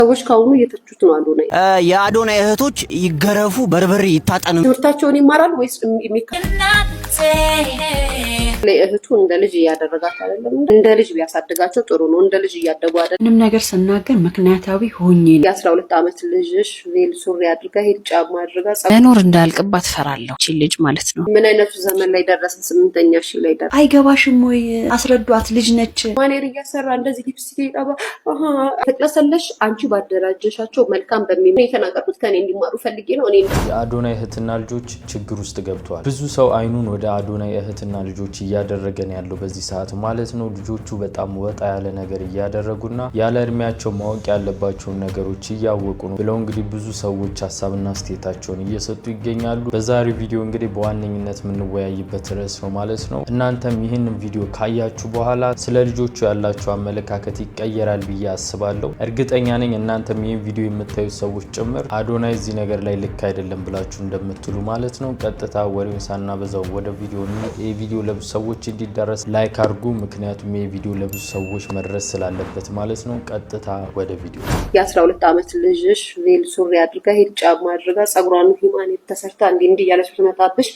ሰዎች ካሁኑ እየተቹት ነው አዶናይ። የአዶናይ እህቶች ይገረፉ በርበሬ ይታጠኑ። ትምህርታቸውን ይማራሉ ወይስ እህቱ እንደ ልጅ እያደረጋት አይደለም? እንደ ልጅ ቢያሳድጋቸው ጥሩ ነው። እንደ ልጅ እያደጉ አይደለም። ምንም ነገር ስናገር ምክንያታዊ ሆኜ የ12 ዓመት ልጅሽ ቬል ሱሪ አድርጋ ሄድ ጫማ አድርጋ መኖር እንዳልቅባት ፈራለሁ። እቺ ልጅ ማለት ነው። ምን አይነቱ ዘመን ላይ ደረሰ? 8ኛ ሺህ ላይ ደረሰ። አይገባሽም ወይ? አስረዷት። ልጅ ነች። ማኔር እያሰራ እንደዚህ ሊፕስቲክ ይጣባ ተቅለሰለሽ። አንቺ ባደራጀሻቸው መልካም በሚል የተናገርኩት ከኔ እንዲማሩ ፈልጌ ነው። እኔ የአዶናይ እህትና ልጆች ችግር ውስጥ ገብተዋል። ብዙ ሰው አይኑን ወደ አዶናይ እህትና ልጆች እያደረገን ያለው በዚህ ሰዓት ማለት ነው። ልጆቹ በጣም ወጣ ያለ ነገር እያደረጉና ያለ እድሜያቸው ማወቅ ያለባቸውን ነገሮች እያወቁ ነው ብለው እንግዲህ ብዙ ሰዎች ሀሳብና አስተያየታቸውን እየሰጡ ይገኛሉ። በዛሬው ቪዲዮ እንግዲህ በዋነኝነት የምንወያይበት ርዕስ ነው ማለት ነው። እናንተም ይህንን ቪዲዮ ካያችሁ በኋላ ስለ ልጆቹ ያላችሁ አመለካከት ይቀየራል ብዬ አስባለሁ። እርግጠኛ ነኝ እናንተም ይህን ቪዲዮ የምታዩት ሰዎች ጭምር አዶናይ እዚህ ነገር ላይ ልክ አይደለም ብላችሁ እንደምትሉ ማለት ነው። ቀጥታ ወሬውን ሳናበዛው ወደ ቪዲዮ ይህ ቪዲዮ ለብዙ ሰዎች እንዲደረስ ላይክ አድርጉ። ምክንያቱም ይህ ቪዲዮ ለብዙ ሰዎች መድረስ ስላለበት ማለት ነው። ቀጥታ ወደ ቪዲዮ። የ12 ዓመት ልጅሽ ቬል ሱሪ አድርጋ ሄድ ጫማ አድርጋ ጸጉሯን ሂማኔት ተሰርታ እንዲህ እያለች ብትመጣብሽ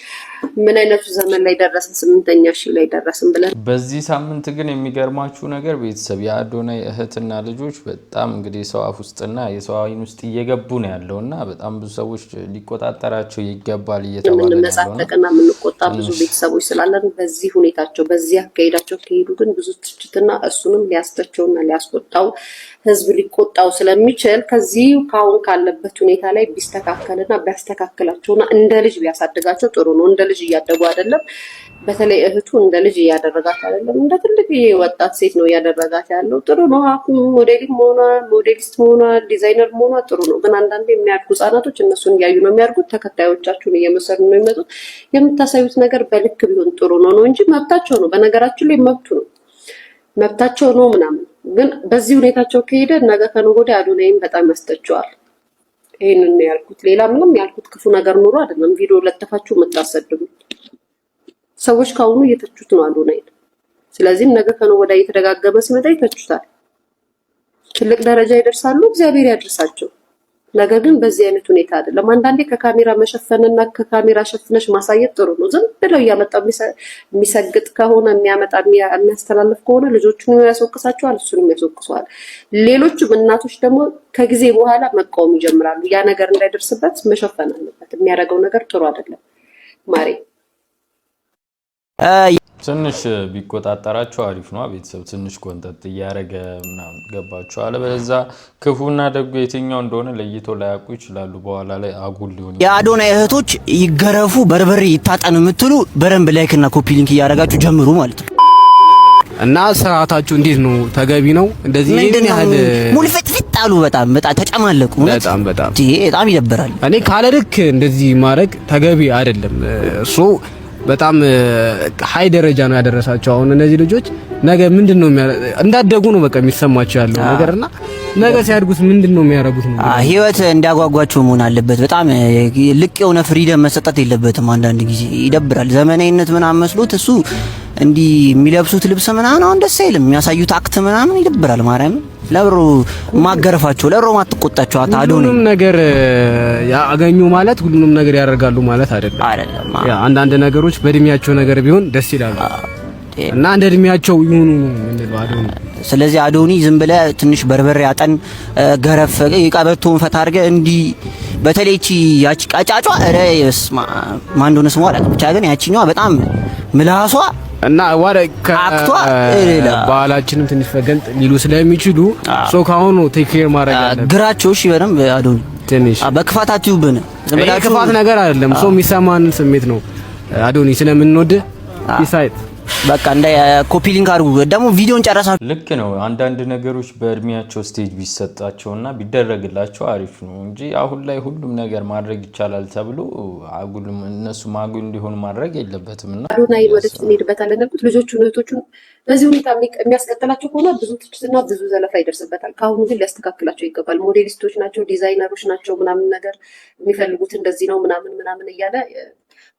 ምን አይነቱ ዘመን ላይ ደረስን? 8ኛ ሺህ ላይ ደረስን ብለን በዚህ ሳምንት ግን የሚገርማችሁ ነገር ቤተሰብ የአዶናይ እህትና ልጆች በጣም እንግዲህ ሰው አፍ ውስጥና የሰው አይን ውስጥ እየገቡ ነው ያለውና በጣም ብዙ ሰዎች ሊቆጣጠራቸው ይገባል እየተባለ ነው የምንመጻደቅና የምንቆጣ ብዙ ቤተሰቦች ስላለን በዚህ ሁኔታቸው በዚህ አካሄዳቸው ከሄዱ ግን ብዙ ትችትና እሱንም ሊያስተቸውና ሊያስቆጣው ህዝብ ሊቆጣው ስለሚችል ከዚህ ካሁን ካለበት ሁኔታ ላይ ቢስተካከልና ቢያስተካክላቸውና እንደ ልጅ ቢያሳድጋቸው ጥሩ ነው። እንደ ልጅ እያደጉ አይደለም። በተለይ እህቱ እንደ ልጅ እያደረጋት አይደለም፣ እንደ ትልቅ ወጣት ሴት ነው እያደረጋት ያለው። ጥሩ ነው። ሞዴሊስት መሆኗ ዲዛይነር መሆኗ ጥሩ ነው። ግን አንዳንዴ የሚያድጉ ህጻናቶች እነሱን እያዩ ነው የሚያድጉት። ተከታዮቻችሁን እየመሰሉ ነው የሚመጡት። የምታሳዩት ነገር በልክ ቢሆን ጥሩ ነው እንጂ መብታቸው ነው። በነገራችን ላይ መብታቸው ነው ምናምን። ግን በዚህ ሁኔታቸው ከሄደ ነገ ከነገ ወዲያ አዶናይም በጣም ያስተቸዋል። ይሄንን ነው ያልኩት። ሌላ ምንም ያልኩት ክፉ ነገር ኑሮ አይደለም። ቪዲዮ ለጥፋችሁ የምታሰድቡ ሰዎች ካሁኑ እየተቹት ነው አዶናይ። ስለዚህ ነገ ከነገ ወዲያ እየተደጋገመ ሲመጣ ይተቹታል። ትልቅ ደረጃ ይደርሳሉ። እግዚአብሔር ያድርሳቸው። ነገር ግን በዚህ አይነት ሁኔታ አይደለም። አንዳንዴ ከካሜራ መሸፈንና ከካሜራ ሸፍነሽ ማሳየት ጥሩ ነው። ዝም ብለው እያመጣ የሚሰግጥ ከሆነ የሚያስተላልፍ ከሆነ ልጆቹን ያስወቅሳቸዋል፣ እሱንም ያስወቅሰዋል። ሌሎችም እናቶች ደግሞ ከጊዜ በኋላ መቃወም ይጀምራሉ። ያ ነገር እንዳይደርስበት መሸፈን አለበት። የሚያደርገው ነገር ጥሩ አይደለም። ማሬ ትንሽ ቢቆጣጠራቸው አሪፍ ነው። ቤተሰብ ትንሽ ኮንተንት እያደረገ ምናምን ገባቸው። አለበለዚያ ክፉና ደጉ የትኛው እንደሆነ ለይቶ ላያውቁ ይችላሉ። በኋላ ላይ አጉል ሊሆን የአዶናይ እህቶች ይገረፉ በርበሬ ይታጠኑ የምትሉ በደንብ ላይክ እና ኮፒ ሊንክ እያደረጋችሁ ጀምሩ ማለት ነው። እና ስርዓታችሁ እንዴት ነው? ተገቢ ነው? እንደዚህ ይሄን ያህል ሙሉ ፍጥፍጥ አሉ። በጣም ተጨማለቁ። በጣም ይደብራል። እኔ ካለ ልክ እንደዚህ ማድረግ ተገቢ አይደለም። በጣም ሃይ ደረጃ ነው ያደረሳቸው። አሁን እነዚህ ልጆች ነገ ምንድነው እንዳደጉ ነው በቃ የሚሰማቸው ያለው ነገርና ነገ ሲያድጉት ምንድነው የሚያረጉት ነው። ህይወት እንዲያጓጓቸው መሆን አለበት። በጣም ልቅ የሆነ ፍሪደም መሰጠት የለበትም። አንዳንድ ጊዜ ይደብራል። ዘመናዊነት ምናምን መስሎት እሱ እንዲህ የሚለብሱት ልብስ ምናምን አሁን ደስ አይልም። የሚያሳዩት አክት ምናምን ይደብራል። ማርያም ለብሮ ማገረፋቸው ለብሮ ማትቆጣቸው አታዶኒ ሁሉንም ነገር ያገኙ ማለት ሁሉንም ነገር ያደርጋሉ ማለት አይደለም። ያ አንዳንድ ነገሮች በእድሜያቸው ነገር ቢሆን ደስ ይላሉ እና እንደ እድሜያቸው ይሁኑ ምንለው አዶኒ። ስለዚህ አዶኒ ዝም ብለህ ትንሽ በርበሬ አጠን ገረፍ ቀበቶን ፈታ አድርገህ እንዲህ በተለይቺ ያቺ ቀጫጯ ማን እንደሆነ ስሟ አላውቅም። ብቻ ግን ያቺኛዋ በጣም ምላሷ እና አክቷ ባህላችንም ትንሽ ፈገንጥ ሊሉ ስለሚችሉ ካሁኑ ቴክ ኬር ማድረግ አለበት። ግራቸው እሺ በደንብ አዶኒ ትንሽ በክፋት አትዩብን። ክፋት ነገር አይደለም። የሚሰማን ስሜት ነው አዶኒ ስለምንወድ ይሳይት በቃ እንደ ኮፒ ሊንክ አድርጉ። ደግሞ ቪዲዮን ጨረሳችሁ። ልክ ነው። አንዳንድ ነገሮች በእድሜያቸው ስቴጅ ቢሰጣቸውና ቢደረግላቸው አሪፍ ነው እንጂ አሁን ላይ ሁሉም ነገር ማድረግ ይቻላል ተብሎ አጉልም እነሱ ማጉል እንዲሆን ማድረግ የለበትም። እና አዶናይ ወደፊት እንሄድበታለን ነበር። ልጆቹን እህቶቹን በዚህ ሁኔታ የሚያስቀጥላቸው ከሆነ ብዙ ትችትና ብዙ ዘለፋ ይደርስበታል። ካሁኑ ግን ሊያስተካክላቸው ይገባል። ሞዴሊስቶች ናቸው፣ ዲዛይነሮች ናቸው፣ ምናምን ነገር የሚፈልጉት እንደዚህ ነው ምናምን እያለ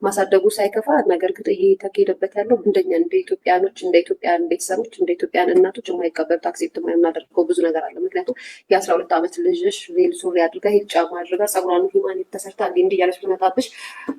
ማሳደጉ ሳይከፋ፣ ነገር ግን ይሄ ተካሄደበት ያለው እንደኛ እንደ ኢትዮጵያኖች እንደ ኢትዮጵያን ቤተሰቦች እንደ ኢትዮጵያን እናቶች የማይቀበሉት አክሴፕት የማናደርገው ብዙ ነገር አለ። ምክንያቱም የ12 ዓመት ልጅሽ ቬል ሱሪ አድርጋ ሂል ጫማ አድርጋ ጸጉሯን ሂማን ተሰርታ እንዲህ እያለች ብትመጣብሽ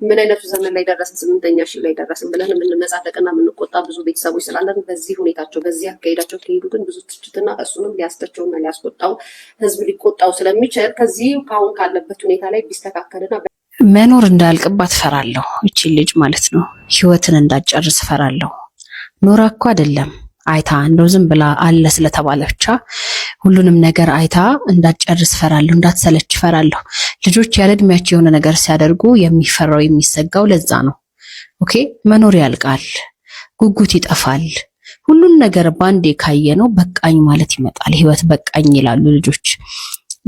ምን አይነቱ ዘመን ላይ ደረስን? 8ኛ ሺህ ላይ ደረስን ብለን የምንመጻደቅና የምንቆጣ ብዙ ቤተሰቦች ስላለን በዚህ ሁኔታቸው በዚህ አካሄዳቸው ከሄዱ ግን ብዙ ትችትና እሱንም ሊያስተቸውና ሊያስቆጣው ህዝብ ሊቆጣው ስለሚችል ከዚህ ካሁን ካለበት ሁኔታ ላይ ቢስተካከልና መኖር እንዳያልቅባት ፈራለሁ። እቺ ልጅ ማለት ነው ህይወትን እንዳጨርስ ፈራለሁ። ኖራ እኮ አይደለም አይታ እንደው ዝም ብላ አለ ስለተባለ ብቻ ሁሉንም ነገር አይታ እንዳጨርስ ፈራለሁ፣ እንዳትሰለች ፈራለሁ። ልጆች ያለ እድሜያቸው የሆነ ነገር ሲያደርጉ የሚፈራው የሚሰጋው ለዛ ነው። ኦኬ መኖር ያልቃል፣ ጉጉት ይጠፋል። ሁሉን ነገር ባንዴ ካየነው በቃኝ ማለት ይመጣል። ህይወት በቃኝ ይላሉ ልጆች።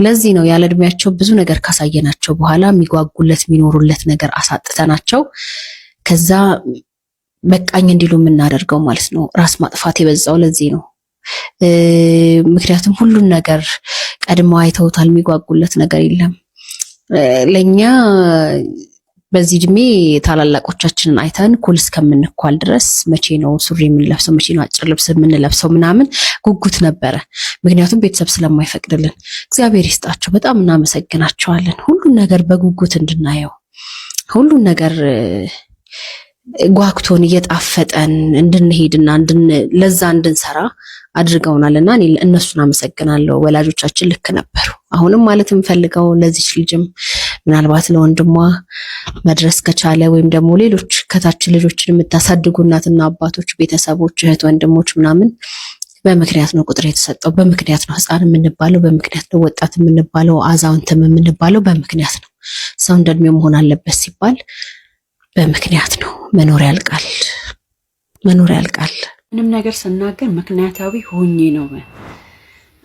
ለዚህ ነው ያለ እድሜያቸው ብዙ ነገር ካሳየናቸው በኋላ የሚጓጉለት የሚኖሩለት ነገር አሳጥተናቸው ከዛ በቃኝ እንዲሉ የምናደርገው ማለት ነው። ራስ ማጥፋት የበዛው ለዚህ ነው። ምክንያቱም ሁሉን ነገር ቀድመው አይተውታል። የሚጓጉለት ነገር የለም። ለኛ በዚህ እድሜ ታላላቆቻችንን አይተን ኩል እስከምንኳል ድረስ መቼ ነው ሱሪ የምንለብሰው፣ መቼ ነው አጭር ልብስ የምንለብሰው ምናምን ጉጉት ነበረ። ምክንያቱም ቤተሰብ ስለማይፈቅድልን። እግዚአብሔር ይስጣቸው፣ በጣም እናመሰግናቸዋለን። ሁሉን ነገር በጉጉት እንድናየው፣ ሁሉን ነገር ጓግቶን እየጣፈጠን እንድንሄድና ለዛ እንድንሰራ አድርገውናልና እኔ እነሱን አመሰግናለሁ። ወላጆቻችን ልክ ነበሩ። አሁንም ማለት የምፈልገው ለዚች ልጅም ምናልባት ለወንድሟ መድረስ ከቻለ ወይም ደግሞ ሌሎች ከታች ልጆችን የምታሳድጉ እናትና አባቶች፣ ቤተሰቦች፣ እህት ወንድሞች ምናምን በምክንያት ነው ቁጥር የተሰጠው። በምክንያት ነው ህፃን የምንባለው፣ በምክንያት ነው ወጣት የምንባለው፣ አዛውንትም የምንባለው በምክንያት ነው። ሰው እንደ እድሜው መሆን አለበት ሲባል በምክንያት ነው። መኖር ያልቃል፣ መኖር ያልቃል። ምንም ነገር ስናገር ምክንያታዊ ሆኜ ነው።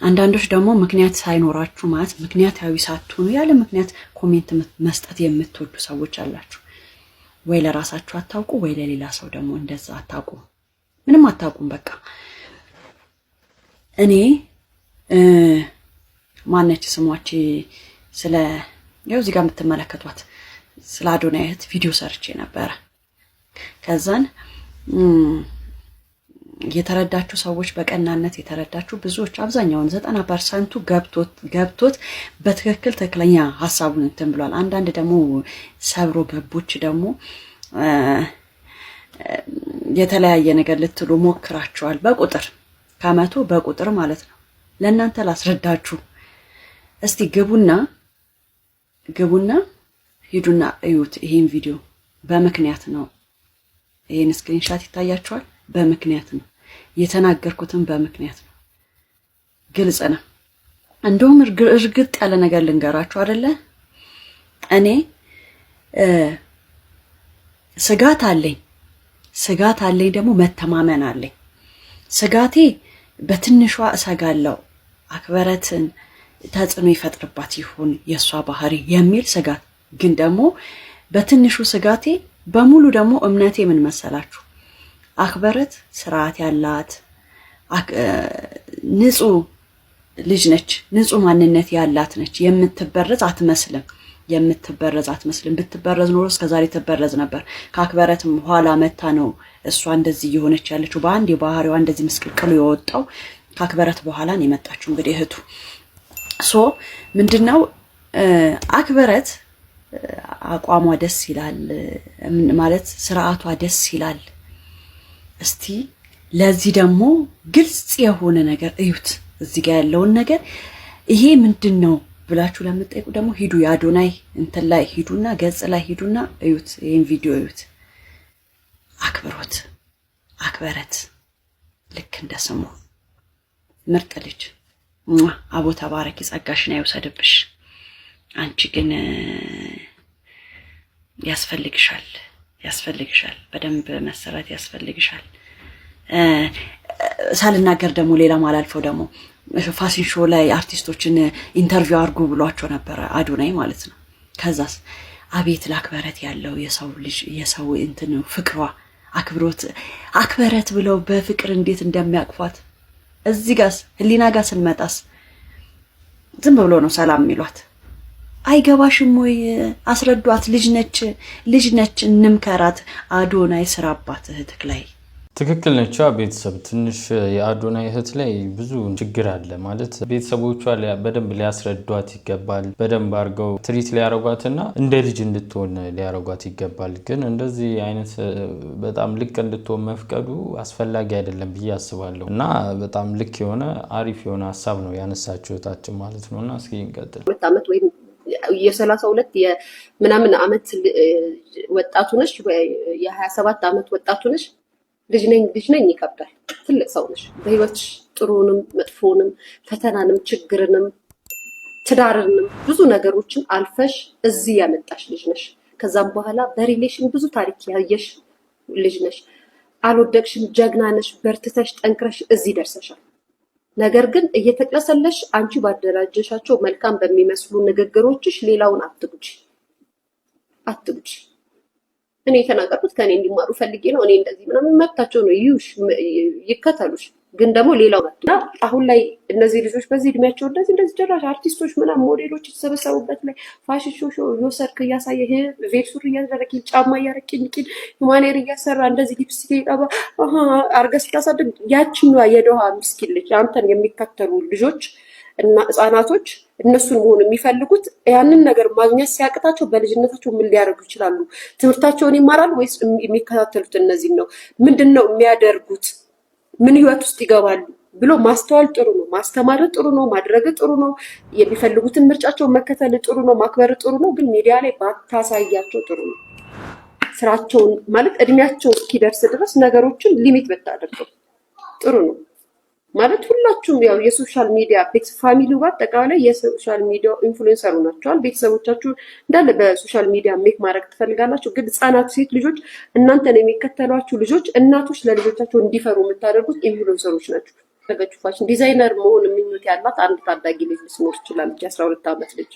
አንዳንዶች ደግሞ ምክንያት ሳይኖራችሁ ማለት ምክንያታዊ ሳትሆኑ ያለ ምክንያት ኮሜንት መስጠት የምትወዱ ሰዎች አላችሁ። ወይ ለራሳችሁ አታውቁ፣ ወይ ለሌላ ሰው ደግሞ እንደዛ አታውቁ። ምንም አታውቁም። በቃ እኔ ማነች ስሟች ስለ ያው እዚህ ጋር የምትመለከቷት ስለ አዶናይ እህት ቪዲዮ ሰርቼ ነበረ። ከዛን የተረዳችሁ ሰዎች በቀናነት የተረዳችሁ ብዙዎች፣ አብዛኛውን 90%ቱ ገብቶት በትክክል ትክክለኛ ሐሳቡን እንትን ብሏል። አንዳንድ ደግሞ ሰብሮ ገቦች ደግሞ የተለያየ ነገር ልትሉ ሞክራችኋል። በቁጥር ከመቶ በቁጥር ማለት ነው። ለእናንተ ላስረዳችሁ እስቲ ግቡና ሂዱና እዩት ይሄን ቪዲዮ። በምክንያት ነው። ይሄን ስክሪንሻት ይታያችኋል። በምክንያት ነው የተናገርኩትም፣ በምክንያት ነው። ግልጽ ነው። እንደውም እርግጥ ያለ ነገር ልንገራችሁ አይደለ? እኔ ስጋት አለኝ ደግሞ መተማመን አለኝ። ስጋቴ በትንሿ እሰጋለሁ፣ አክበረትን ተጽዕኖ ይፈጥርባት ይሆን የሷ ባህሪ የሚል ስጋት። ግን ደግሞ በትንሹ ስጋቴ በሙሉ ደግሞ እምነቴ ምን መሰላችሁ? አክበረት ስርዓት ያላት ንጹህ ልጅ ነች። ንጹህ ማንነት ያላት ነች። የምትበረዝ አትመስልም። ብትበረዝ ኖሮ እስከዛሬ ትበረዝ ነበር። ከአክበረትም ኋላ መታ ነው እሷ እንደዚህ እየሆነች ያለችው። በአንድ የባህሪዋ እንደዚህ ምስቅልቅሉ የወጣው ከአክበረት በኋላ ነው የመጣችው። እንግዲህ እህቱ ምንድነው አክበረት አቋሟ ደስ ይላል ማለት ስርዓቷ ደስ ይላል። እስቲ ለዚህ ደግሞ ግልጽ የሆነ ነገር እዩት። እዚህ ጋር ያለውን ነገር ይሄ ምንድነው ብላችሁ ለምትጠይቁ ደግሞ ሂዱ የአዶናይ እንትን ላይ ሂዱና ገጽ ላይ ሂዱና እዩት። ይሄን ቪዲዮ እዩት። አክበረት ልክ እንደስሙ ምርጥ ልጅ አቦ ተባረኪ፣ ጸጋሽን አይወሰድብሽ። አንቺ ግን ያስፈልግሻል፣ በደንብ መሰራት ያስፈልግሻል። ሳልናገር ደግሞ ሌላ ማላልፈው ደግሞ ፋሽን ሾው ላይ አርቲስቶችን ኢንተርቪው አድርጉ ብሏቸው ነበረ አዶናይ ማለት ነው። ከዛስ አቤት ለአክበረት ያለው የሰው እንትን ፍቅሯ አክበረት ብለው በፍቅር እንዴት እንደሚያቅፏት። እዚህ ጋርስ ህሊና ጋር ስንመጣስ ዝም ብሎ ነው ሰላም የሚሏት። አይገባሽም ወይ? አስረዷት። ልጅ ነች እንምከራት። አዶናይ ስራባት እህትክ ላይ ትክክል ነች። ቤተሰብ ትንሽ የአዶናይ እህት ላይ ብዙ ችግር አለ ማለት ቤተሰቦቿ በደንብ ሊያስረዷት ይገባል። በደንብ አድርገው ትሪት ሊያረጓትና እንደ ልጅ እንድትሆን ሊያረጓት ይገባል። ግን እንደዚህ አይነት በጣም ልክ እንድትሆን መፍቀዱ አስፈላጊ አይደለም ብዬ አስባለሁ እና በጣም ልክ የሆነ አሪፍ የሆነ ሀሳብ ነው ያነሳችው እህታችን ማለት ነውና እስኪ እንቀጥል። 2 ዓመት ወይም የ32 የምናምን ዓመት ወጣቱ ነሽ ወይ የ27 ዓመት ወጣቱ ነሽ ልጅ ነኝ ይከብዳል። ትልቅ ሰው ነሽ። በህይወትሽ ጥሩንም መጥፎንም ፈተናንም ችግርንም ትዳርንም ብዙ ነገሮችን አልፈሽ እዚህ ያመጣሽ ልጅ ነሽ። ከዛም በኋላ በሪሌሽን ብዙ ታሪክ ያየሽ ልጅ ነሽ። አልወደቅሽም፣ ጀግና ነሽ። በርትተሽ ጠንክረሽ እዚህ ደርሰሻል። ነገር ግን እየተቀሰለሽ አንቺ ባደራጀሻቸው መልካም በሚመስሉ ንግግሮችሽ ሌላውን አትጉጂ። እኔ የተናገርኩት ከኔ እንዲማሩ ፈልጌ ነው። እኔ እንደዚህ ምናምን መብታቸው ነው፣ ይከተሉሽ። ግን ደግሞ ሌላው እና አሁን ላይ እነዚህ ልጆች በዚህ እድሜያቸው እንደዚህ ጀራሽ አርቲስቶች ምናምን ሞዴሎች የተሰበሰቡበት ላይ ፋሽን ሾው የሰርክ እያሳየ ቬክሱር እያደረግ ጫማ እያረቅኝ ሁማኔር እያሰራ እንደዚህ ሊፕስቲክ ይቀባ አርገ ስታሳድግ ያችኛዋ የደሃ ምስኪን ልጅ አንተን የሚከተሉ ልጆች እና ህጻናቶች እነሱን መሆን የሚፈልጉት ያንን ነገር ማግኘት ሲያቅታቸው በልጅነታቸው ምን ሊያደርጉ ይችላሉ? ትምህርታቸውን ይማራሉ ወይስ የሚከታተሉት እነዚህ ነው? ምንድነው የሚያደርጉት? ምን ህይወት ውስጥ ይገባሉ ብሎ ማስተዋል ጥሩ ነው። ማስተማር ጥሩ ነው። ማድረግ ጥሩ ነው። የሚፈልጉትን ምርጫቸው መከተል ጥሩ ነው። ማክበር ጥሩ ነው። ግን ሚዲያ ላይ ባታሳያቸው ጥሩ ነው። ስራቸውን ማለት እድሜያቸው እስኪደርስ ድረስ ነገሮችን ሊሚት በታደርገው ጥሩ ነው። ማለት ሁላችሁም ያው የሶሻል ሚዲያ ፋሚሊው በአጠቃላይ የሶሻል ሚዲያ ኢንፍሉዌንሰር ናቸዋል። ቤተሰቦቻችሁ እንዳለ በሶሻል ሚዲያ ሜክ ማድረግ ትፈልጋላችሁ። ግን ህጻናት ሴት ልጆች እናንተን የሚከተሏችሁ ልጆች እናቶች ለልጆቻቸው እንዲፈሩ የምታደርጉት ኢንፍሉዌንሰሮች ናቸው። ተገቹ ፋሽን ዲዛይነር መሆን ምኞት ያላት አንድ ታዳጊ ልጅ ልትኖር ትችላለች። 12 ዓመት ልጅ።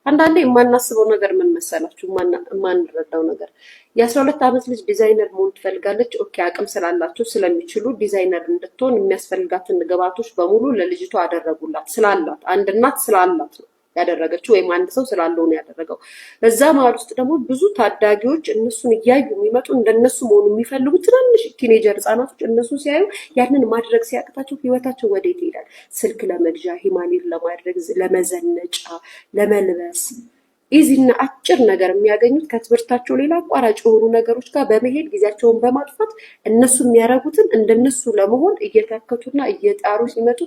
አንዳንዴ የማናስበው ነገር ምን መሰላችሁ? የማንረዳው ነገር የ12 ዓመት ልጅ ዲዛይነር መሆን ትፈልጋለች። ኦኬ አቅም ስላላቸው ስለሚችሉ ዲዛይነር እንድትሆን የሚያስፈልጋትን ግብአቶች በሙሉ ለልጅቷ አደረጉላት። ስላላት አንድ እናት ስላላት ነው ያደረገችው፣ ወይም አንድ ሰው ስላለው ነው ያደረገው። በዛ መሀል ውስጥ ደግሞ ብዙ ታዳጊዎች እነሱን እያዩ የሚመጡ እንደነሱ መሆኑ የሚፈልጉ ትናንሽ ቲኔጀር ህጻናቶች እነሱን ሲያዩ ያንን ማድረግ ሲያቅታቸው ህይወታቸው ወዴት ይሄዳል? ስልክ ለመግዣ፣ ሂማሊር ለማድረግ፣ ለመዘነጫ፣ ለመልበስ ኢዚና አጭር ነገር የሚያገኙት ከትምህርታቸው ሌላ አቋራጭ የሆኑ ነገሮች ጋር በመሄድ ጊዜያቸውን በማጥፋት እነሱ የሚያረጉትን እንደነሱ ለመሆን እየተከቱና እየጣሩ ሲመጡ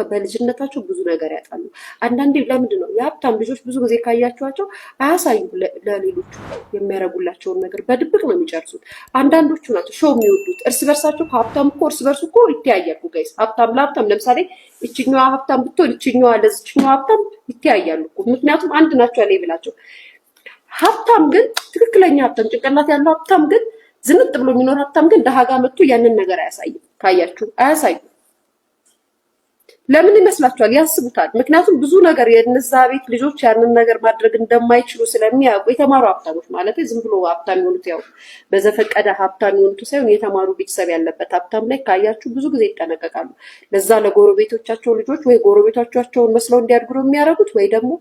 በልጅነታቸው ብዙ ነገር ያጣሉ። አንዳንዴ ለምንድን ነው የሀብታም ልጆች ብዙ ጊዜ ካያቸዋቸው አያሳዩ ለሌሎቹ የሚያረጉላቸውን ነገር በድብቅ ነው የሚጨርሱት። አንዳንዶቹ ናቸው ሾው የሚወዱት እርስ በርሳቸው። ከሀብታም እኮ እርስ በርሱ እኮ ይተያያሉ ጋይስ። ሀብታም ለሀብታም ለምሳሌ እችኛዋ ሀብታም ብትሆን እችኛዋ ለዚችኛዋ ሀብታም ይተያያሉ እኮ። ምክንያቱም አንድ ናቸው ብላቸው። ሀብታም ግን ትክክለኛ ሀብታም ጭንቅላት ያለው ሀብታም ግን ዝንጥ ብሎ የሚኖር ሀብታም ግን ደሃ ጋር መጥቶ ያንን ነገር አያሳይም። ካያችሁ አያሳዩ። ለምን ይመስላችኋል? ያስቡታል። ምክንያቱም ብዙ ነገር የነዛ ቤት ልጆች ያንን ነገር ማድረግ እንደማይችሉ ስለሚያውቁ የተማሩ ሀብታሞች ማለት ዝም ብሎ ሀብታም የሆኑት ያው በዘፈቀደ ሀብታም የሆኑት ሳይሆን የተማሩ ቤተሰብ ያለበት ሀብታም ላይ ካያችሁ ብዙ ጊዜ ይጠነቀቃሉ። ለዛ ለጎረቤቶቻቸው ልጆች ወይ ጎረቤቶቻቸውን መስለው እንዲያድጉ ነው የሚያደርጉት፣ ወይ ደግሞ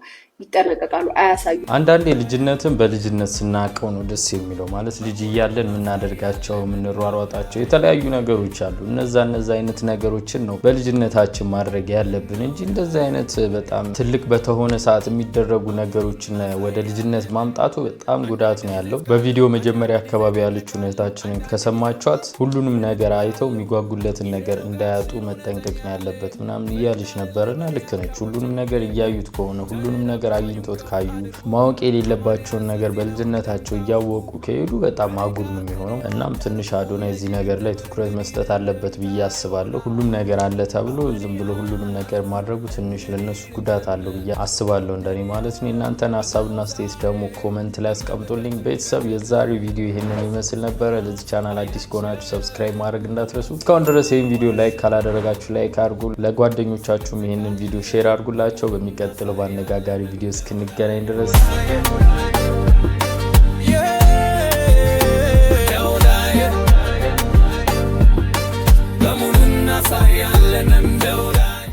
ይጠነቀቃሉ፣ አያሳዩ። አንዳንዴ ልጅነትን በልጅነት ስናቀው ነው ደስ የሚለው። ማለት ልጅ እያለን የምናደርጋቸው የምንሯሯጣቸው የተለያዩ ነገሮች አሉ። እነዛ አይነት ነገሮችን ነው በልጅነታችን ማድረግ ያለብን እንጂ እንደዛ አይነት በጣም ትልቅ በተሆነ ሰዓት የሚደረጉ ነገሮችን ወደ ልጅነት ማምጣቱ በጣም ጉዳት ነው ያለው። በቪዲዮ መጀመሪያ አካባቢ ያለችው እህታችንን ከሰማችኋት ሁሉንም ነገር አይተው የሚጓጉለትን ነገር እንዳያጡ መጠንቀቅ ነው ያለበት ምናምን እያለች ነበርና ልክ ነች። ሁሉንም ነገር እያዩት ከሆነ ሁሉንም ነገር አግኝቶት ካዩ ማወቅ የሌለባቸውን ነገር በልጅነታቸው እያወቁ ከሄዱ በጣም አጉል ነው የሚሆነው። እናም ትንሽ አዶናይ እዚህ ነገር ላይ ትኩረት መስጠት አለበት ብዬ አስባለሁ። ሁሉም ነገር አለ ተብሎ ዝም ብሎ ሁሉንም ነገር ማድረጉ ትንሽ ለነሱ ጉዳት አለው ብዬ አስባለሁ፣ እንደኔ ማለት ነው። እናንተን ሀሳብና አስተያየት ደግሞ ኮሜንት ላይ አስቀምጡልኝ። ቤተሰብ የዛሬው ቪዲዮ ይሄንን ይመስል ነበረ። ለዚህ ቻናል አዲስ ከሆናችሁ ሰብስክራይብ ማድረግ እንዳትረሱ። እስካሁን ድረስ ይሄን ቪዲዮ ላይክ ካላደረጋችሁ ላይክ አድርጉ። ለጓደኞቻችሁም ይሄንን ቪዲዮ ሼር አድርጉላቸው። በሚቀጥለው ባነጋጋሪ ቪዲዮ እስክንገናኝ ድረስ Sayan